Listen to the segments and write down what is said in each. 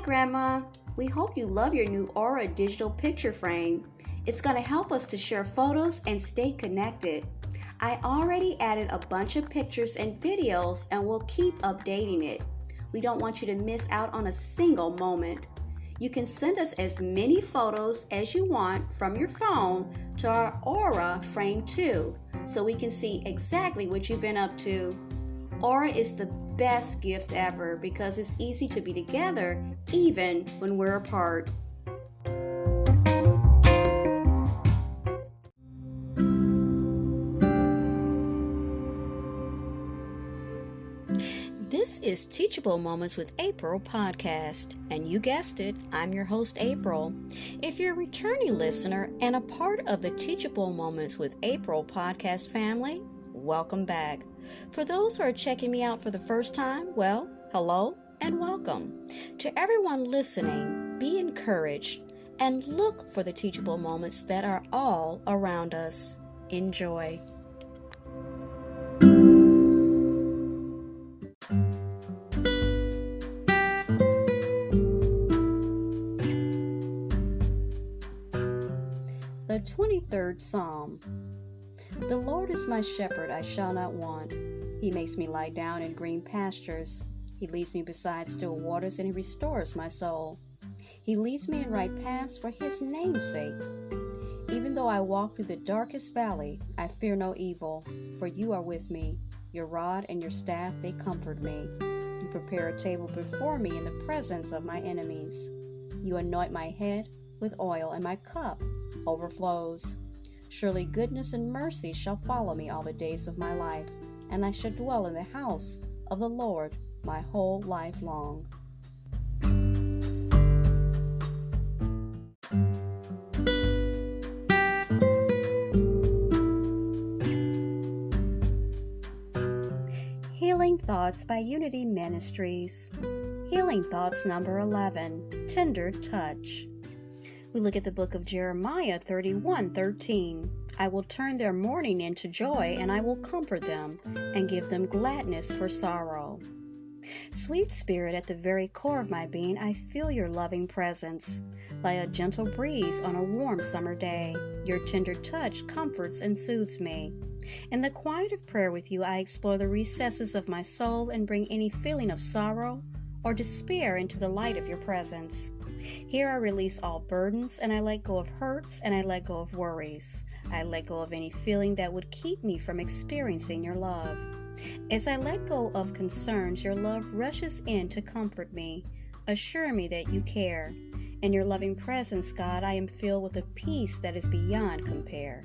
Grandma. We hope you love your new Aura digital picture frame. It's going to help us to share photos and stay connected. I already added a bunch of pictures and videos and we'll keep updating it. We don't want you to miss out on a single moment. You can send us as many photos as you want from your phone to our Aura frame too, so we can see exactly what you've been up to. Aura is the best gift ever because it's easy to be together even when we're apart. This is Teachable Moments with April podcast, and you guessed it, I'm your host April. If you're a returning listener and a part of the Teachable Moments with April podcast family, welcome back. For those who are checking me out for the first time, well, hello and welcome. To everyone listening, be encouraged and look for the teachable moments that are all around us. Enjoy. The 23rd Psalm. The Lord is my shepherd, I shall not want. He makes me lie down in green pastures. He leads me beside still waters, and he restores my soul. He leads me in right paths for his name's sake. Even though I walk through the darkest valley, I fear no evil, for you are with me. Your rod and your staff, they comfort me. You prepare a table before me in the presence of my enemies. You anoint my head with oil, and my cup overflows. Surely goodness and mercy shall follow me all the days of my life, and I shall dwell in the house of the Lord my whole life long. Healing Thoughts by Unity Ministries. Healing Thoughts number 11, Tender Touch. We look at the book of Jeremiah 31:13. I will turn their mourning into joy, and I will comfort them and give them gladness for sorrow. Sweet Spirit, at the very core of my being, I feel your loving presence. Like a gentle breeze on a warm summer day, your tender touch comforts and soothes me. In the quiet of prayer with you, I explore the recesses of my soul and bring any feeling of sorrow or despair into the light of your presence. Here I release all burdens, and I let go of hurts, and I let go of worries. I let go of any feeling that would keep me from experiencing your love. As I let go of concerns, your love rushes in to comfort me, assure me that you care. In your loving presence, God, I am filled with a peace that is beyond compare.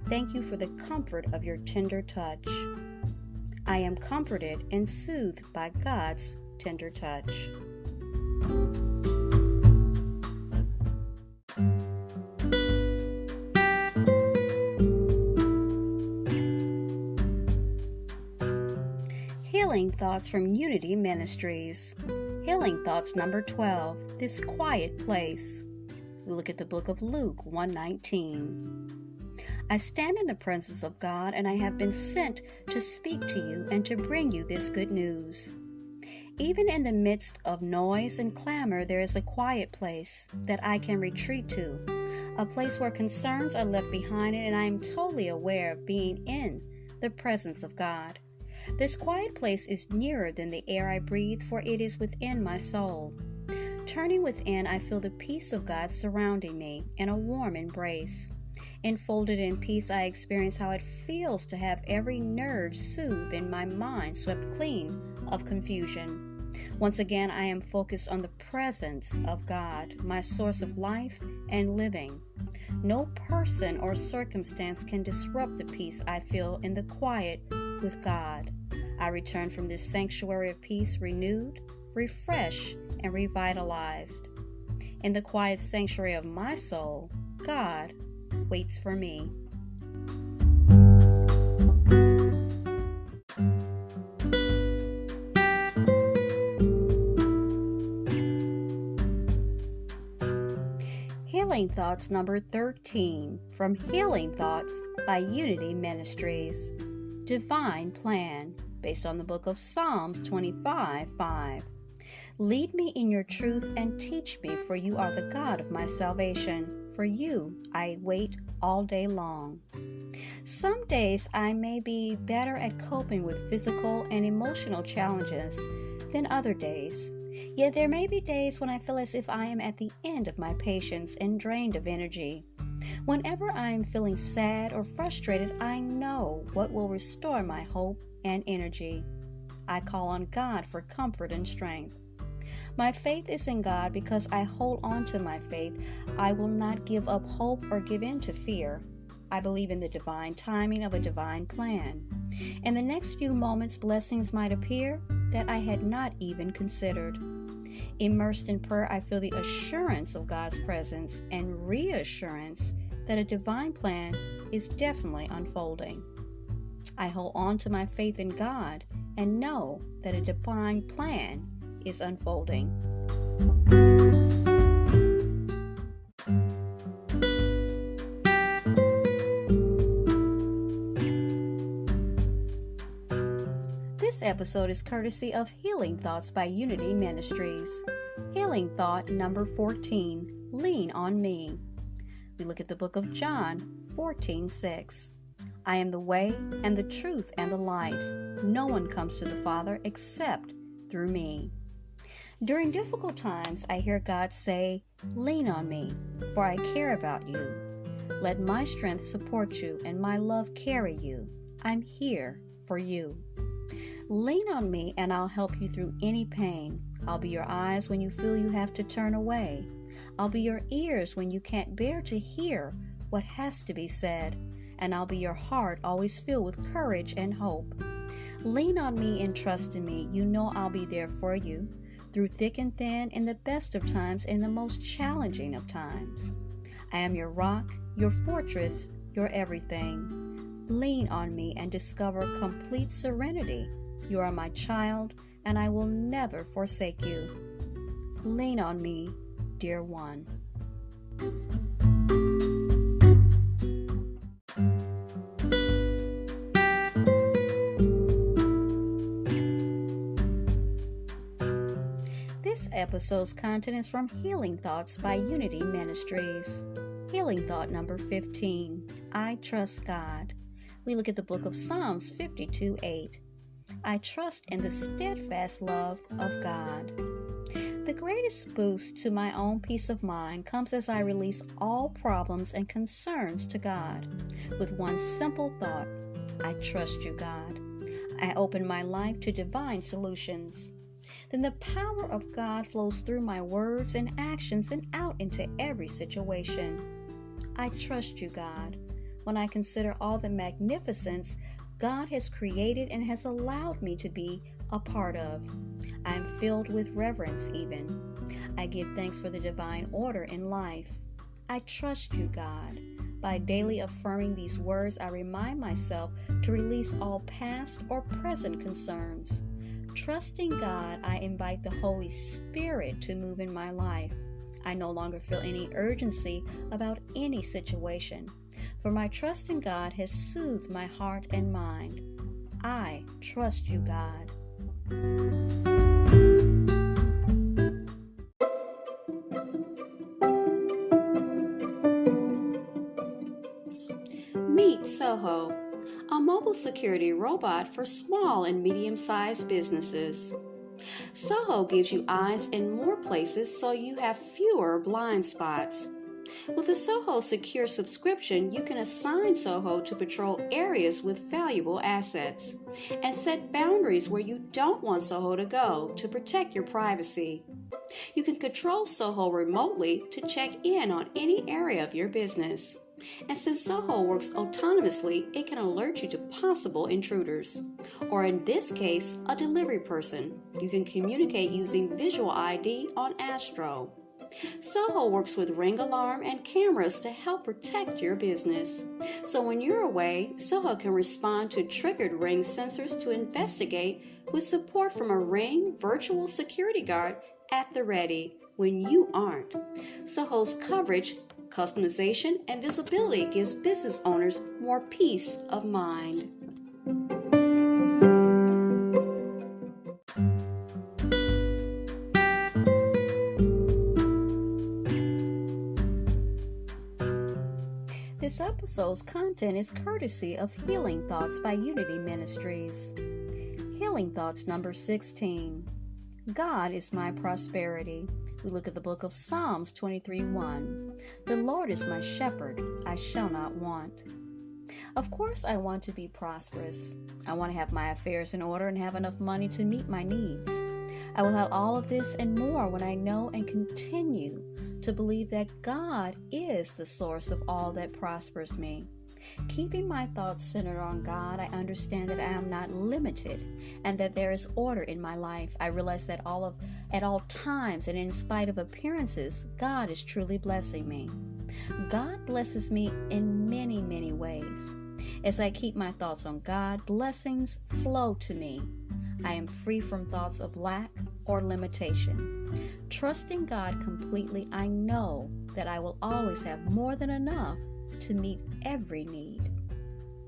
Thank you for the comfort of your tender touch. I am comforted and soothed by God's tender touch. Healing Thoughts from Unity Ministries. Healing Thoughts number 12, This Quiet Place. We look at the book of Luke 1:19. I stand in the presence of God, and I have been sent to speak to you and to bring you this good news. Even in the midst of noise and clamor, there is a quiet place that I can retreat to, a place where concerns are left behind, and I am totally aware of being in the presence of God. This quiet place is nearer than the air I breathe, for it is within my soul. Turning within, I feel the peace of God surrounding me in a warm embrace. Enfolded in peace, I experience how it feels to have every nerve soothed and my mind swept clean of confusion. Once again, I am focused on the presence of God, my source of life and living. No person or circumstance can disrupt the peace I feel in the quiet with God. I return from this sanctuary of peace renewed, refreshed, and revitalized. In the quiet sanctuary of my soul, God waits for me. Healing Thoughts number 13 from Healing Thoughts by Unity Ministries. Divine Plan, based on the book of Psalms 25:5. Lead me in your truth and teach me, for you are the God of my salvation. For you I wait all day long. Some days I may be better at coping with physical and emotional challenges than other days. Yet there may be days when I feel as if I am at the end of my patience and drained of energy. Whenever I am feeling sad or frustrated, I know what will restore my hope and energy. I call on God for comfort and strength. My faith is in God because I hold on to my faith. I will not give up hope or give in to fear. I believe in the divine timing of a divine plan. In the next few moments, blessings might appear that I had not even considered. Immersed in prayer, I feel the assurance of God's presence and reassurance that a divine plan is definitely unfolding. I hold on to my faith in God and know that a divine plan is unfolding. This episode is courtesy of Healing Thoughts by Unity Ministries. Healing Thought number 14, Lean on Me. We look at the book of John 14:6. I am the way and the truth and the life. No one comes to the Father except through me. During difficult times, I hear God say, lean on me, for I care about you. Let my strength support you and my love carry you. I'm here for you. Lean on me and I'll help you through any pain. I'll be your eyes when you feel you have to turn away. I'll be your ears when you can't bear to hear what has to be said. And I'll be your heart always filled with courage and hope. Lean on me and trust in me. You know I'll be there for you, through thick and thin, in the best of times, in the most challenging of times. I am your rock, your fortress, your everything. Lean on me and discover complete serenity. You are my child, and I will never forsake you. Lean on me, dear one. This episode's content is from Healing Thoughts by Unity Ministries. Healing Thought number 15, I trust God. We look at the book of Psalms 52:8. I trust in the steadfast love of God. The greatest boost to my own peace of mind comes as I release all problems and concerns to God with one simple thought, I trust you, God. I open my life to divine solutions. Then the power of God flows through my words and actions and out into every situation. I trust you, God, when I consider all the magnificence God has created and has allowed me to be a part of. I am filled with reverence even. I give thanks for the divine order in life. I trust you, God. By daily affirming these words, I remind myself to release all past or present concerns. Trusting God, I invite the Holy Spirit to move in my life. I no longer feel any urgency about any situation, for my trust in God has soothed my heart and mind. I trust you, God. Meet Soho, a mobile security robot for small and medium-sized businesses. Soho gives you eyes in more places so you have fewer blind spots. With a Soho secure subscription, you can assign Soho to patrol areas with valuable assets and set boundaries where you don't want Soho to go to protect your privacy. You can control Soho remotely to check in on any area of your business. And since Soho works autonomously, it can alert you to possible intruders, or in this case, a delivery person. You can communicate using visual ID on Astro. Soho works with Ring Alarm and cameras to help protect your business. So when you're away, Soho can respond to triggered Ring sensors to investigate with support from a Ring virtual security guard at the ready when you aren't. Soho's coverage, customization, and visibility gives business owners more peace of mind. This episode's content is courtesy of Healing Thoughts by Unity Ministries. Healing Thoughts number 16. God is my prosperity. We look at the book of Psalms 23:1. The Lord is my shepherd, I shall not want. Of course, I want to be prosperous. I want to have my affairs in order and have enough money to meet my needs. I will have all of this and more when I know and continue to believe that God is the source of all that prospers me. Keeping my thoughts centered on God, I understand that I am not limited and that there is order in my life. I realize that at all times and in spite of appearances, God is truly blessing me. God blesses me in many, many ways. As I keep my thoughts on God, blessings flow to me. I am free from thoughts of lack or limitation. Trusting God completely, I know that I will always have more than enough to meet every need.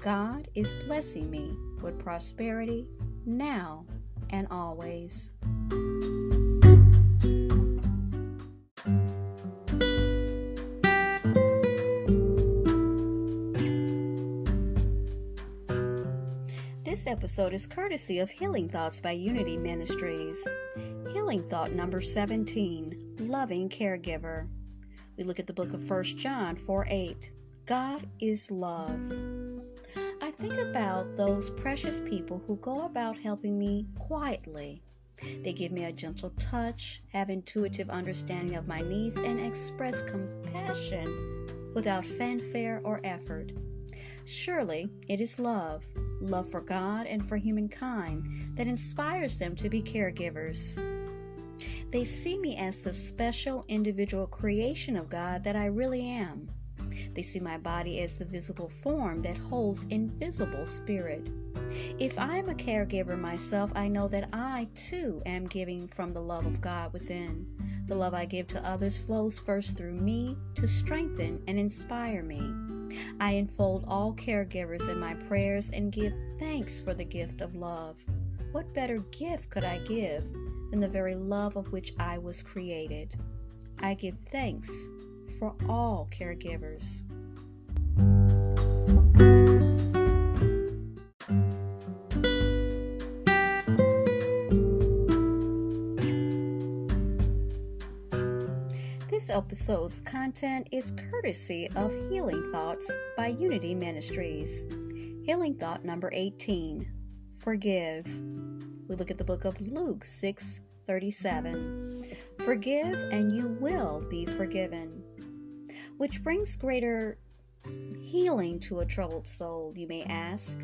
God is blessing me with prosperity now and always. This episode is courtesy of Healing Thoughts by Unity Ministries. Healing Thought number 17, Loving Caregiver. We look at the book of 1 John 4:8. God is love. I think about those precious people who go about helping me quietly. They give me a gentle touch, have intuitive understanding of my needs, and express compassion without fanfare or effort. Surely it is love for God and for humankind, that inspires them to be caregivers. They see me as the special individual creation of God that I really am. They see my body as the visible form that holds invisible spirit. If I am a caregiver myself, I know that I too am giving from the love of God within. The love I give to others flows first through me to strengthen and inspire me. I enfold all caregivers in my prayers and give thanks for the gift of love. What better gift could I give than the very love of which I was created? I give thanks for all caregivers. This episode's content is courtesy of Healing Thoughts by Unity Ministries. Healing Thought number 18, Forgive. We look at the book of Luke 6:37. Forgive and you will be forgiven. Which brings greater healing to a troubled soul, you may ask,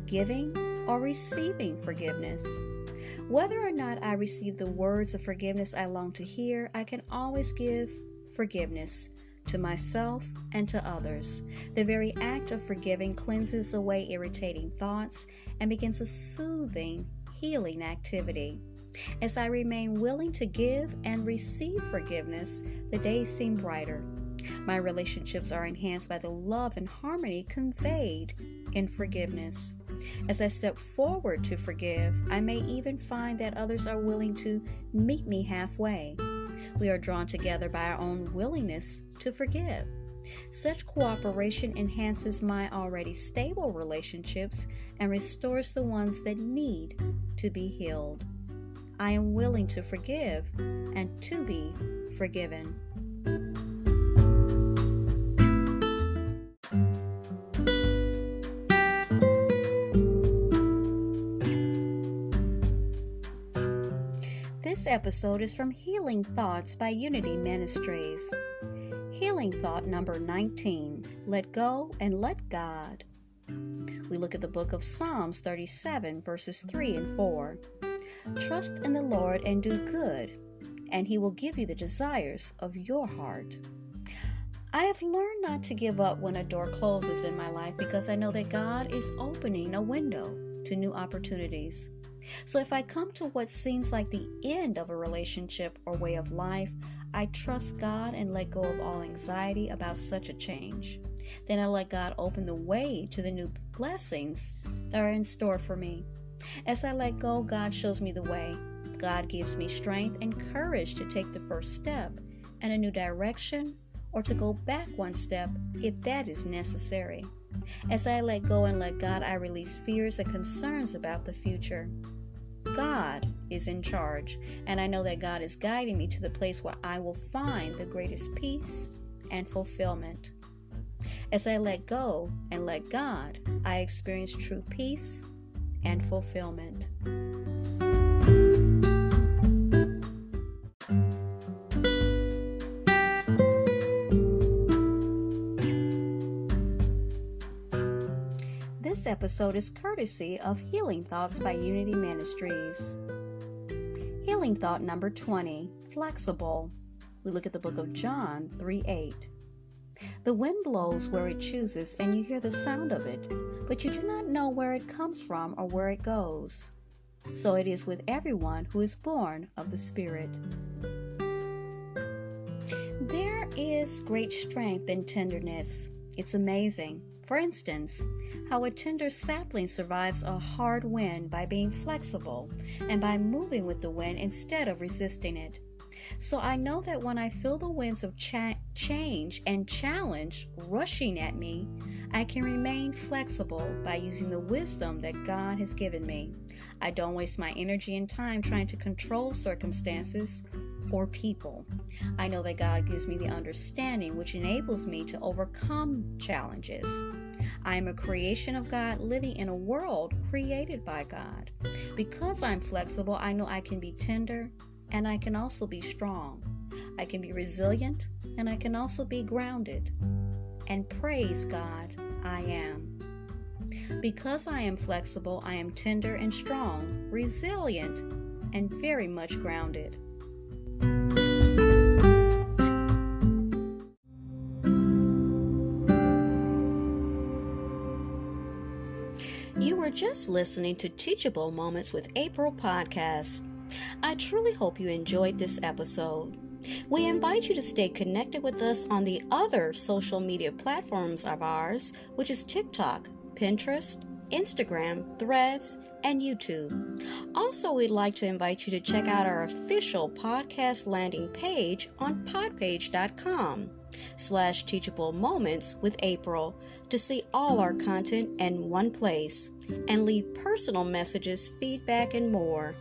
giving or receiving forgiveness. Whether or not I receive the words of forgiveness I long to hear, I can always give forgiveness to myself and to others. The very act of forgiving cleanses away irritating thoughts and begins a soothing, healing activity. As I remain willing to give and receive forgiveness, the days seem brighter. My relationships are enhanced by the love and harmony conveyed in forgiveness. As I step forward to forgive, I may even find that others are willing to meet me halfway. We are drawn together by our own willingness to forgive. Such cooperation enhances my already stable relationships and restores the ones that need to be healed. I am willing to forgive and to be forgiven. This episode is from Healing Thoughts by Unity Ministries. Healing Thought number 19, Let Go and Let God. We look at the book of Psalms 37, verses 3 and 4. Trust in the Lord and do good, and He will give you the desires of your heart. I have learned not to give up when a door closes in my life because I know that God is opening a window to new opportunities. So if I come to what seems like the end of a relationship or way of life, I trust God and let go of all anxiety about such a change. Then I let God open the way to the new blessings that are in store for me. As I let go, God shows me the way. God gives me strength and courage to take the first step in a new direction or to go back one step if that is necessary. As I let go and let God, I release fears and concerns about the future. God is in charge, and I know that God is guiding me to the place where I will find the greatest peace and fulfillment. As I let go and let God, I experience true peace and fulfillment. This episode is courtesy of Healing Thoughts by Unity Ministries. Healing Thought number 20, Flexible. We look at the book of John 3:8. The wind blows where it chooses, and you hear the sound of it, but you do not know where it comes from or where it goes. So it is with everyone who is born of the Spirit. There is great strength in tenderness. It's amazing. For instance, how a tender sapling survives a hard wind by being flexible and by moving with the wind instead of resisting it. So I know that when I feel the winds of change and challenge rushing at me, I can remain flexible by using the wisdom that God has given me. I don't waste my energy and time trying to control circumstances or people. I know that God gives me the understanding which enables me to overcome challenges. I am a creation of God living in a world created by God. Because I'm flexible, I know I can be tender and I can also be strong. I can be resilient and I can also be grounded. And praise God, I am. Because I am flexible, I am tender and strong, resilient, and very much grounded. You were just listening to Teachable Moments with April podcast. I truly hope you enjoyed this episode. We invite you to stay connected with us on the other social media platforms of ours, which is TikTok, Pinterest, Instagram, Threads, and YouTube. Also, we'd like to invite you to check out our official podcast landing page on podpage.com/Teachable Moments with April to see all our content in one place and leave personal messages, feedback, and more.